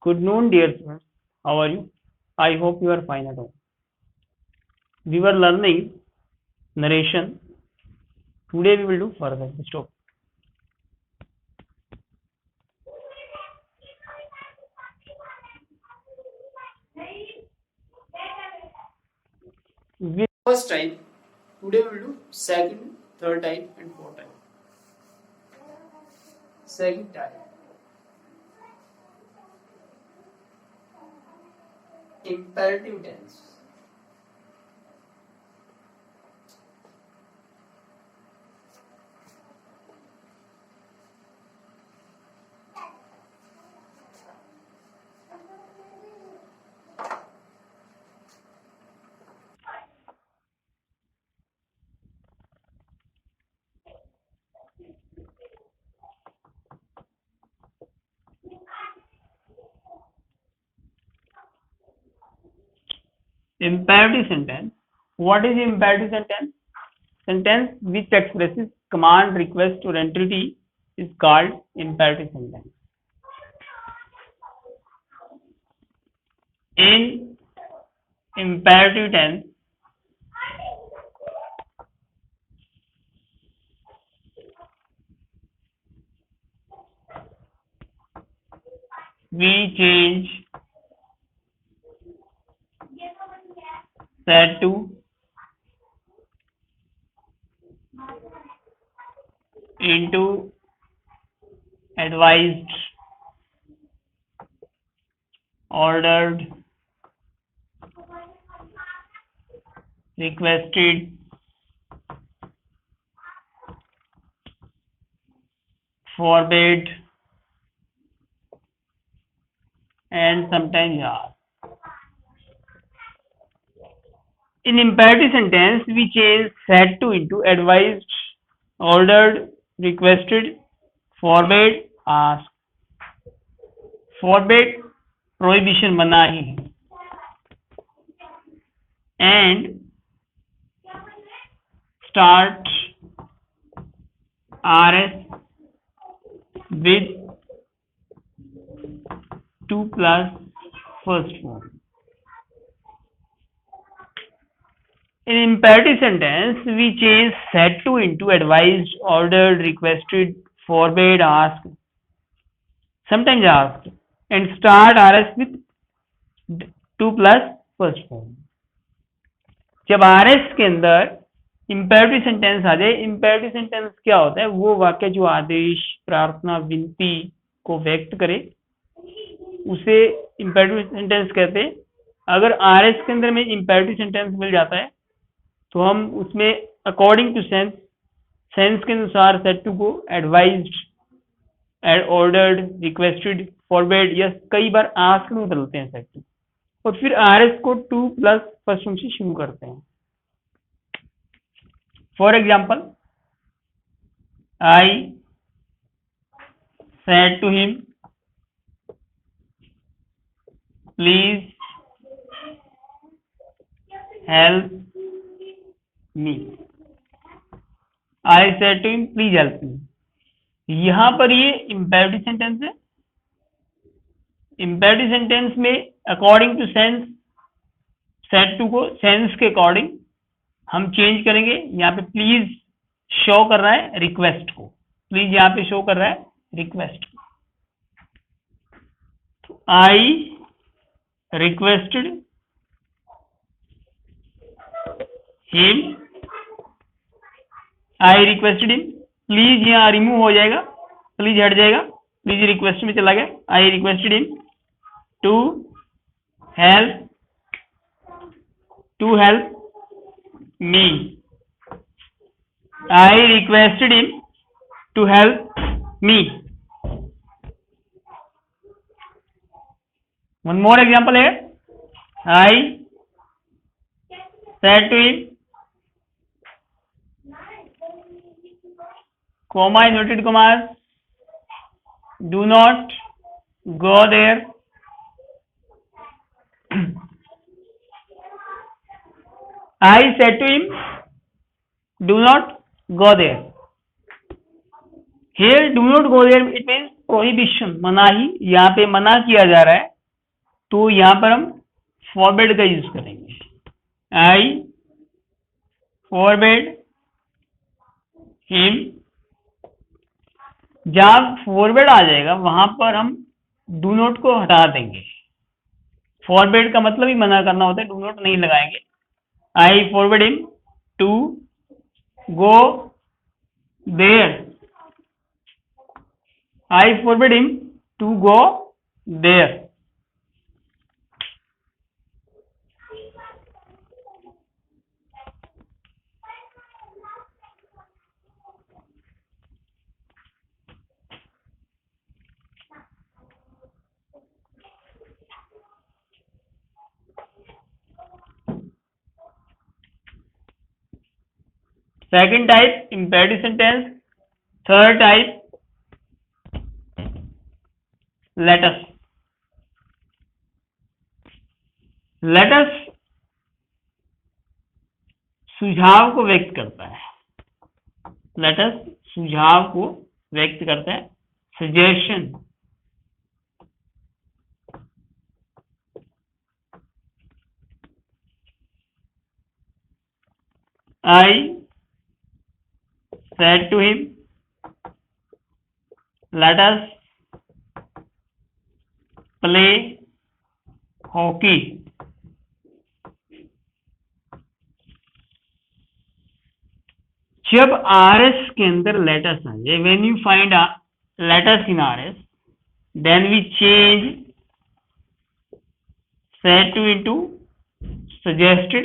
Good noon, dear students. How are you? I hope you are fine at home. We were learning narration. Today we will do further. Stop. First type. Today we will do second, third type, and fourth type. Second type. Imperative tense. Imperative sentence. What is imperative sentence? Sentence which expresses command, request, or entreaty is called imperative sentence. In imperative tense, we change said to into advised, ordered, requested, forbade, and sometimes asked. In imperative sentence, we change said to into advised, ordered, requested, forbade, asked. Forbade, prohibition, मनाही, and start RS with 2 plus first form. In imperative sentence, we change said to into advised, ordered, requested, forbade, asked, sometimes asked, and start RS with 2 plus first form. जब RS के अंदर imperative sentence आ जाए, imperative sentence क्या होता है? वो वाक्य जो आदेश, प्रार्थना, विनती को व्यक्त करे, उसे imperative सेंटेंस कहते हैं. अगर RS के अंदर में imperative सेंटेंस मिल जाता है तो हम उसमें अकॉर्डिंग टू सेंस के अनुसार सेड टू को एडवाइज्ड, ऑर्डर्ड, रिक्वेस्टेड, फॉरवर्ड या कई बार आस्क में बदलते हैं सेड टू, और फिर RS को 2 प्लस फर्स्ट फॉर्म से शुरू करते हैं. For example, I said to him please help me. I said to him please help me. यहां पर ये इंपेरेटिव सेंटेंस है. इंपेरेटिव सेंटेंस में according to sense said to को सेंस के अकॉर्डिंग हम चेंज करेंगे. यहाँ पे प्लीज शो कर रहा है रिक्वेस्ट को, प्लीज यहाँ पे शो कर रहा है रिक्वेस्ट को. तो आई requested him, I requested him. Please यहाँ रिमूव हो जाएगा, प्लीज हट जाएगा, प्लीज रिक्वेस्ट में चला गया. I requested him to help me. I requested him to help me. One more example है. I said to him, comma inverted commas, do not go there. I said to him, do not go there. Here do not go there, it means prohibition, मनाही. यहाँ पे मना किया जा रहा है तो यहां पर हम फॉरवर्ड का यूज करेंगे। आई फॉरवर्ड हिम। जहां फॉरवर्ड आ जाएगा वहां पर हम डू नॉट को हटा देंगे। फॉरवर्ड का मतलब ही मना करना होता है, डू नॉट नहीं लगाएंगे। I forward him to go there. I forward him to go there. Second type imperative sentence. Third type let us. Let us सुझाव को व्यक्त करता है। Let us सुझाव को व्यक्त करता है। Suggestion। I said to him, let us play hockey. जब RS के अंदर let us आ जाए, when you find a let us in RS, then we change said to into suggested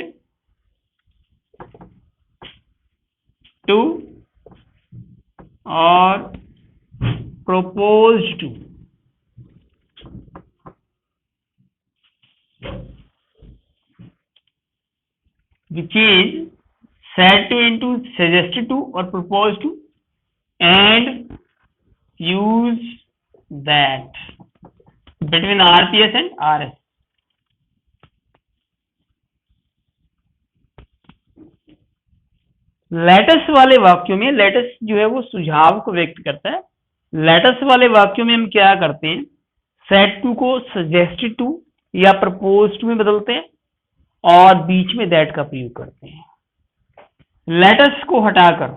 to or proposed to. We change said to into suggested to or proposed to and use that between RPS and RS. Let's वाले वाक्यों में latus जो है वो सुझाव को व्यक्त करता है। लेटस वाले वाक्यों में हम क्या करते हैं, सेड टू को सजेस्टेड टू या प्रपोज टू में बदलते हैं और बीच में दैट का प्रयोग करते हैं। लेटस को हटाकर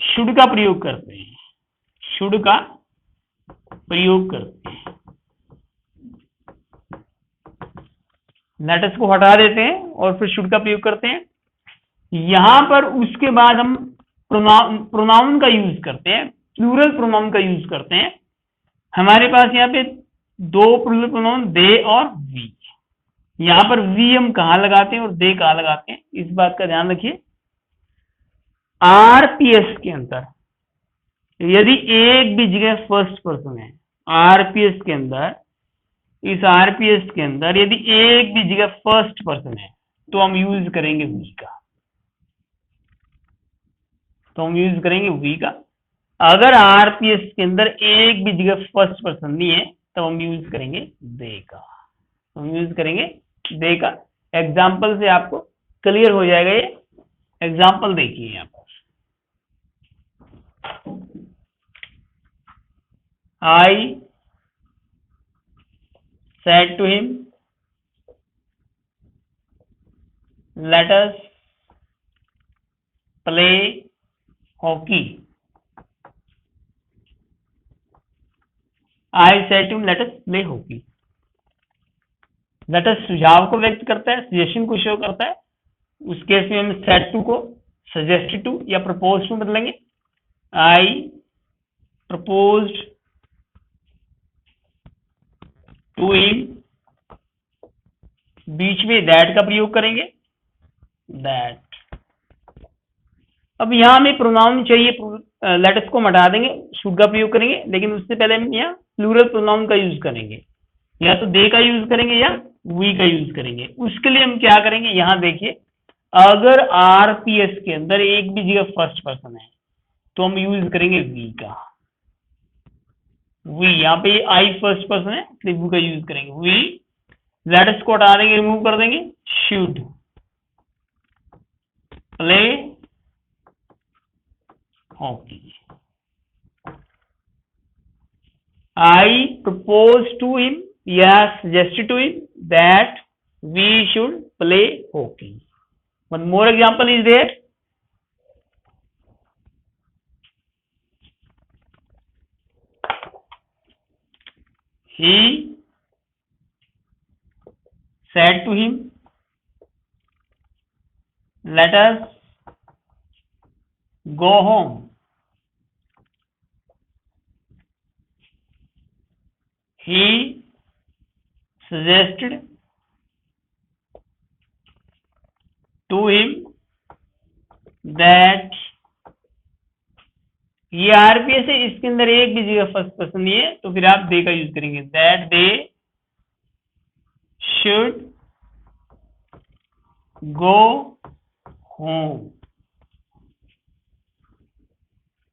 शुड का प्रयोग करते हैं। शुड का प्रयोग करते हैं। लेटस को हटा देते हैं और फिर शुड का प्रयोग करते हैं। यहां पर उसके बाद हम प्रोनाउन का यूज करते हैं, प्लूरल प्रोनाउन का यूज करते हैं। हमारे पास यहाँ पे दो प्लूरल प्रोनाउन दे और वी। यहां पर वी हम कहां लगाते हैं और दे कहां लगाते हैं, इस बात का ध्यान रखिए। आरपीएस के अंदर यदि एक भी जगह फर्स्ट पर्सन है, आरपीएस के अंदर, इस आरपीएस के अंदर यदि एक भी जगह फर्स्ट पर्सन है तो हम यूज करेंगे वी का। अगर आरपीएस के अंदर एक भी जगह फर्स्ट पर्सन नहीं है तो हम यूज करेंगे दे का। एग्जाम्पल से आपको क्लियर हो जाएगा ये। एग्जाम्पल देखिए यहां पर। आई said to him, let us play hockey. I said to him, let us play hockey. let us सुझाव को व्यक्त करता है, सजेशन को शो करता है। उस केस में हम said to को suggested to या proposed to बदलेंगे। I proposed to him, बीच में that का प्रयोग करेंगे, that। अब यहां हमें प्रोनाउन चाहिए, लेटस को हटा देंगे, शुड का प्रयोग करेंगे, लेकिन उससे पहले हम यहाँ प्लूरल प्रोनाउन का यूज करेंगे। या तो दे का यूज करेंगे या वी का यूज करेंगे। उसके लिए हम क्या करेंगे, यहां देखिए, अगर आरपीएस के अंदर एक भी जगह फर्स्ट पर्सन है तो हम यूज करेंगे वी का। वी, यहाँ पे आई फर्स्ट पर्सन है इसलिए वी का यूज करेंगे। वी, लेटस को हटा देंगे, रिमूव कर देंगे, should play hockey. I proposed to him, yeah, suggested to him that we should play hockey. One more example is there. He said to him, let us go home. He suggested to him that ये RPS है, इसके अंदर एक भी जगह first person नहीं है, तो फिर आप दे का यूज करेंगे, that they should go home.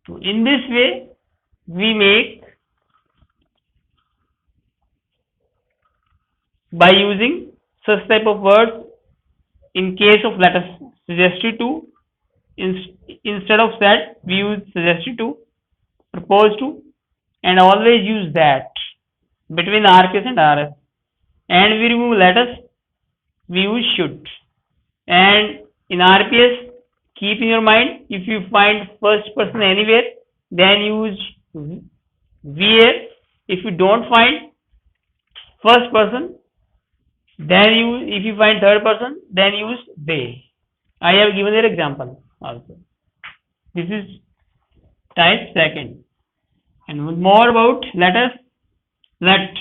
तो in this way we make by using such type of words in case of let us suggested to, instead of that we use suggested to, proposed to, and always use that between RPS and RS, and we remove let us, we use should. And in RPS, keep in your mind, if you find first person anywhere, then use where. If you don't find first person, then if you find third person, then use they. I have given an example also. This is type second. And more about let us. Let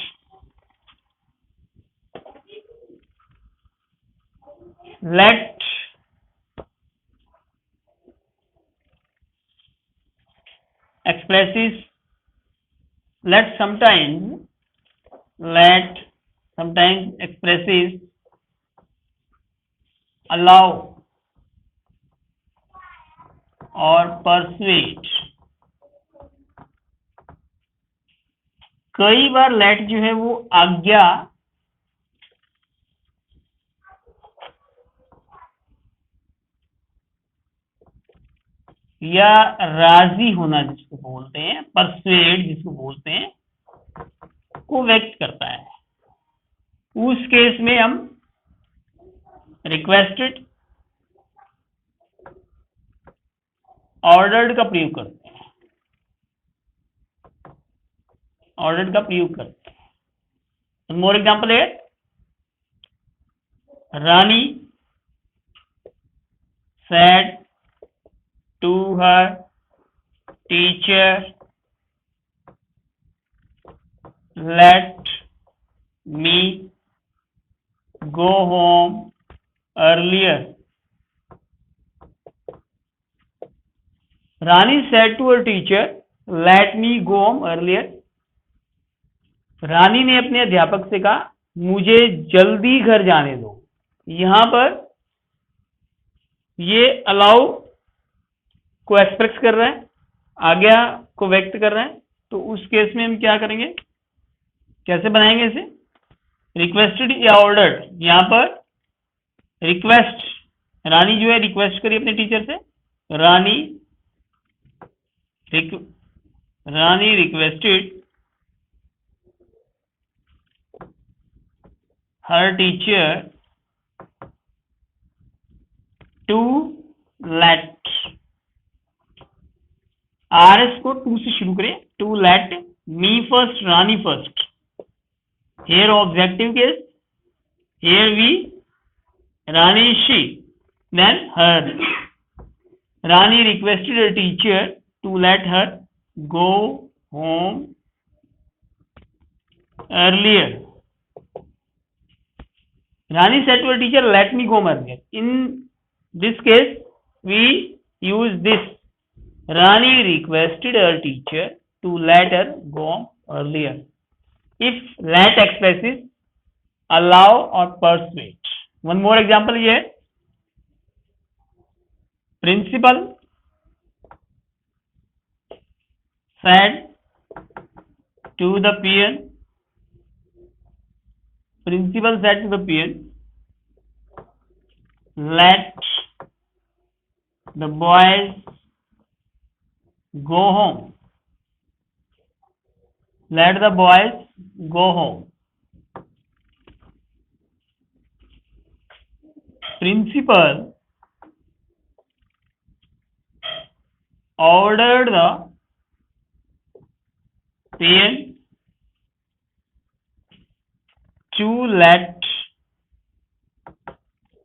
expresses let sometimes expresses allow or persuade. कई बार let जो है वो आज्ञा या राजी होना जिसको बोलते हैं, परसुएड जिसको बोलते हैं, को व्यक्त करता है. उस केस में हम रिक्वेस्टेड, ऑर्डर्ड का प्रयोग करते हैं. ऑर्डर्ड का प्रयोग करते हैं. मोर एग्जांपल है, रानी said to her teacher, let me go home earlier. Rani said to her teacher, let me go home earlier. रानी ने अपने अध्यापक से कहा, मुझे जल्दी घर जाने दो. यहां पर ये अलाउ को एक्सप्रेस कर रहा है, आज्ञा को व्यक्त कर रहा है. तो उस केस में हम क्या करेंगे, कैसे बनाएंगे इसे, रिक्वेस्टेड या ऑर्डर्ड. यहां पर रिक्वेस्ट, रानी जो है रिक्वेस्ट करी अपने टीचर से, Rani requested her teacher to let. RS को टू से शुरू करें, to let me first, Rani first. Here objective case, here we, Rani is she, then her. Rani requested her teacher to let her go home earlier. Rani said to her teacher, let me go home earlier. In this case, we use this. Rani requested her teacher to let her go home earlier. If let expresses allow or persuade. One more example here. Principal said to the peon, principal said to the peon, let the boys go home. let the boys go home. Principal ordered the parents to let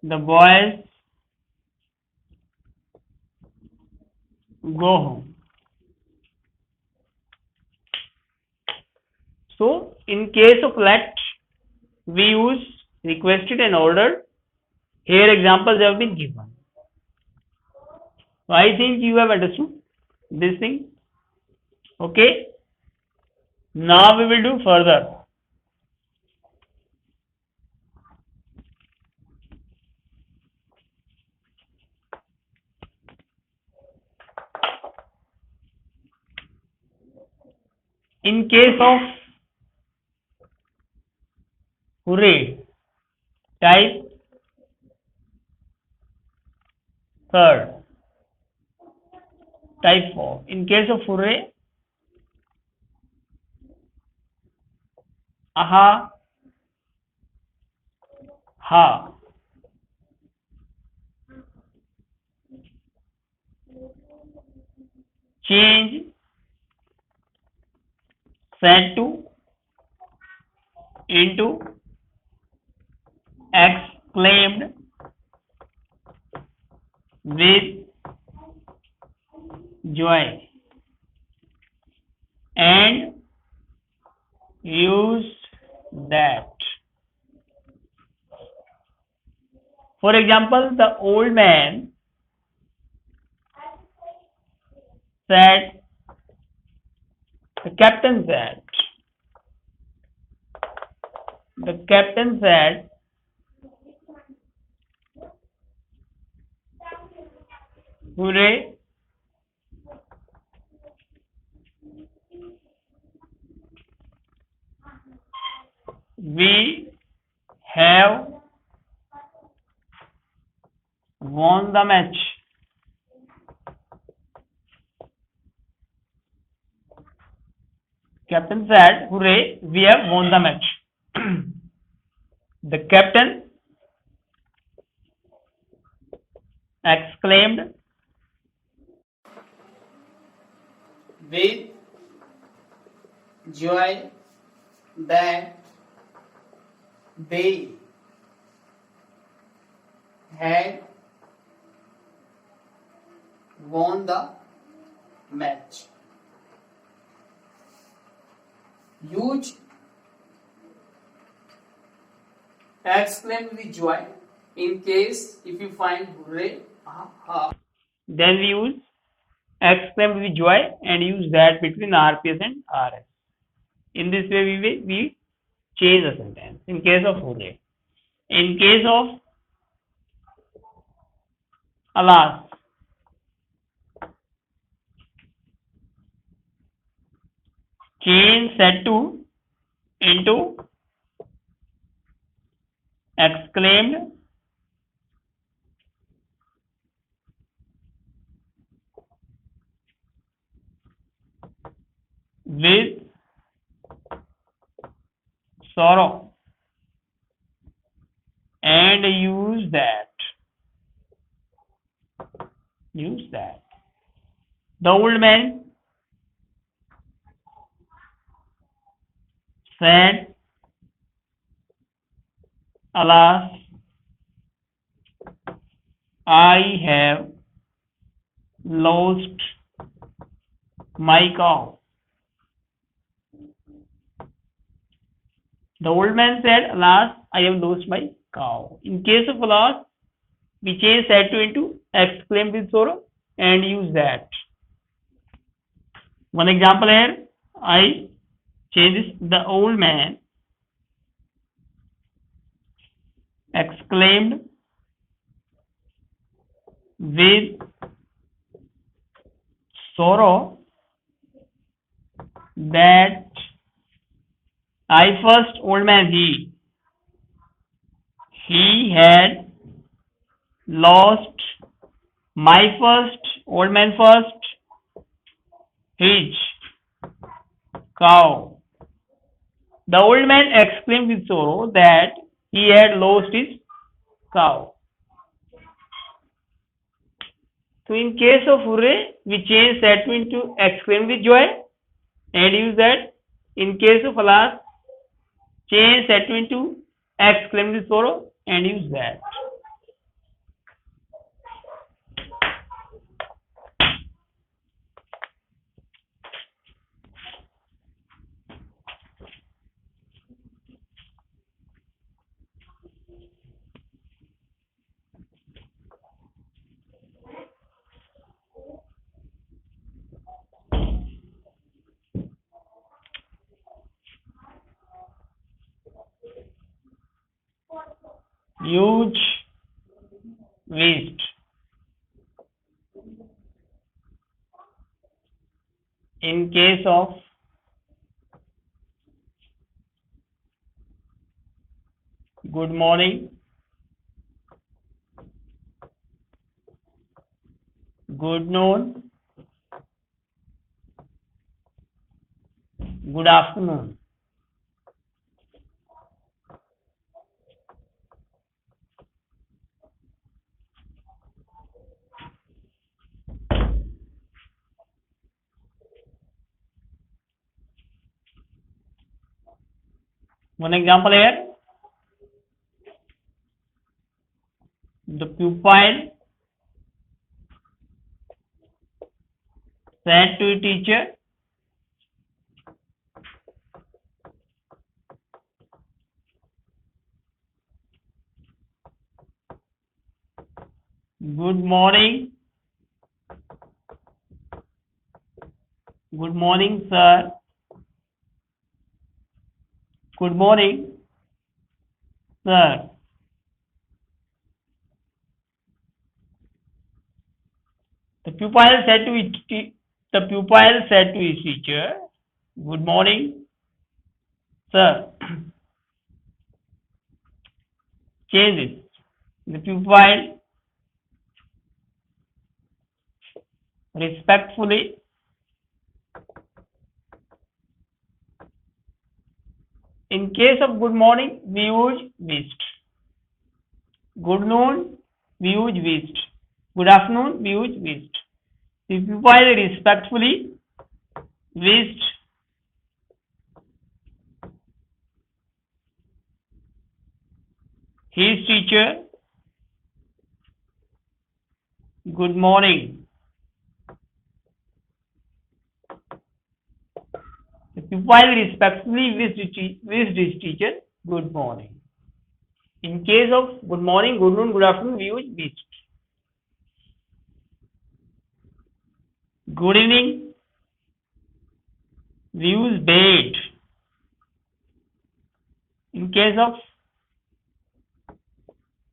the boys go home. So, in case of let, we use requested and ordered. Here examples have been given. So, I think you have understood this thing. Okay. Now we will do further. In case of hooray, type third. Type 4. In case of hooray, aha, ha. Change said to into exclaimed with joy and use that. For example, the old man said, the captain said, hooray, we have won the match. Captain said, hooray, we have won the match. The captain exclaimed with joy that they had won the match. Use exclaim with joy in case if you find hooray, aha. Then we use exclaimed with joy and use that between RPS and RS. In this way, we change the sentence in case of hooray. In case of alas, change said to into exclaimed with sorrow and use that. The old man said, alas, I have lost my cow. The old man said, alas, I have lost my cow. In case of alas, we change said to into exclaimed with sorrow and use that. One example here, I change this, the old man exclaimed with sorrow that I first, old man he had lost my first, old man first, his cow. The old man exclaimed with sorrow that he had lost his cow. So in case of hooray, we change that to into exclaim with joy and use that. In case of alas, change that to into exclaim with sorrow and use that. Huge waste. In case of good morning, good noon, good afternoon. One example here. The pupil said to a teacher, good morning, sir. Good morning, sir. The pupil said to his teacher, good morning, sir. Change this. The pupil respectfully in case of good morning we use wished. Good noon we use wished. Good afternoon we use wished. The pupil respectfully wished his teacher good morning. The pupil respectfully wished his teacher good morning. In case of good morning, good noon, good afternoon, we use wished. Good evening, we use bade. In case of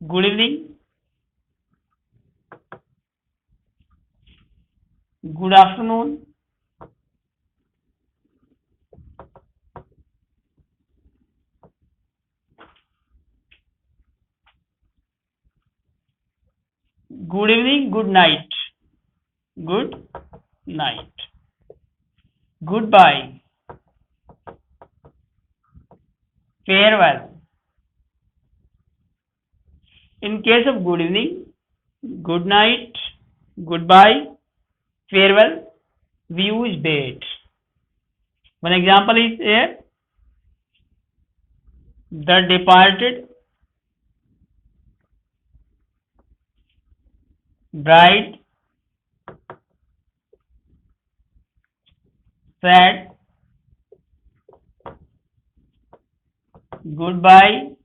good evening, good afternoon, good evening, good night, good night, goodbye, farewell. In case of good evening, good night, goodbye, farewell, we use bade. One example is here. The departed bride said goodbye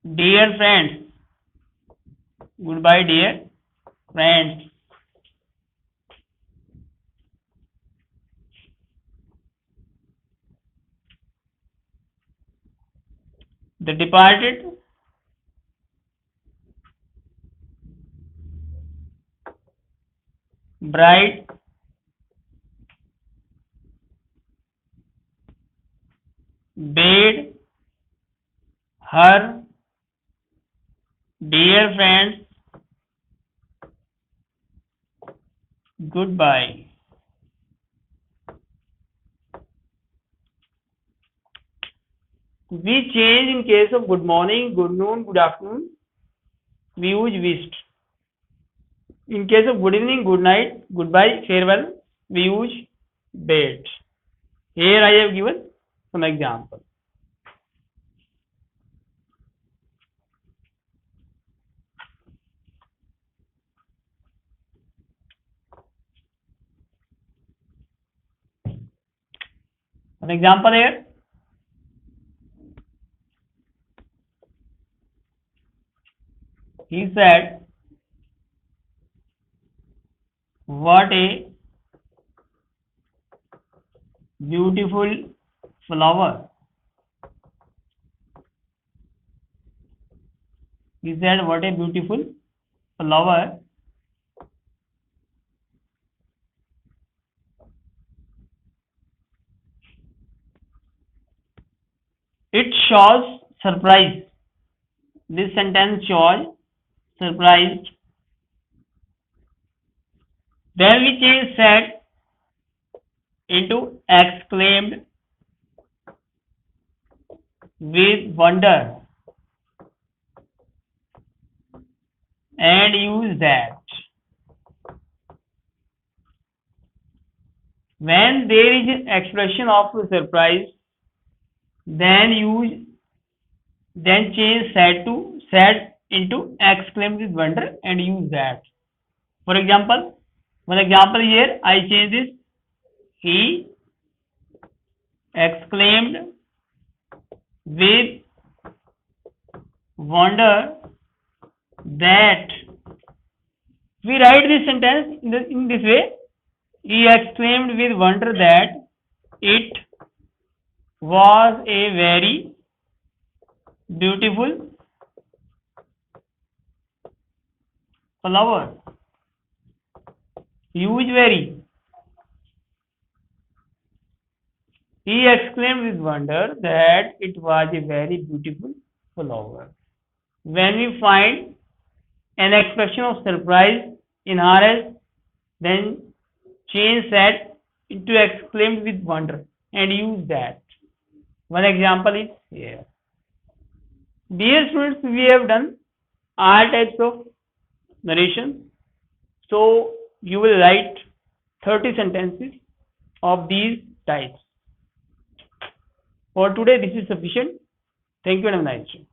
dear friends. Goodbye, dear friends. The departed bride bade her dear friends goodbye. We change in case of good morning, good noon, good afternoon. We use wished. In case of good evening, good night, goodbye, farewell, we use bade. Here I have given some example. An example here. He said, what a beautiful flower. He said, what a beautiful flower. It shows surprise. This sentence shows surprised. Then we change said into exclaimed with wonder and use that. When there is an expression of surprise, then change said into exclaimed with wonder and use that. For example, one example here, I change this. He exclaimed with wonder that. We write this sentence in this way. He exclaimed with wonder that it was a very beautiful flower. Use very. He exclaimed with wonder that it was a very beautiful flower. When we find an expression of surprise in RS, then change that into exclaimed with wonder and use that. One example is here. Dear students, we have done all types of narration. So you will write 30 sentences of these types. For today, this is sufficient. Thank you and have a nice day.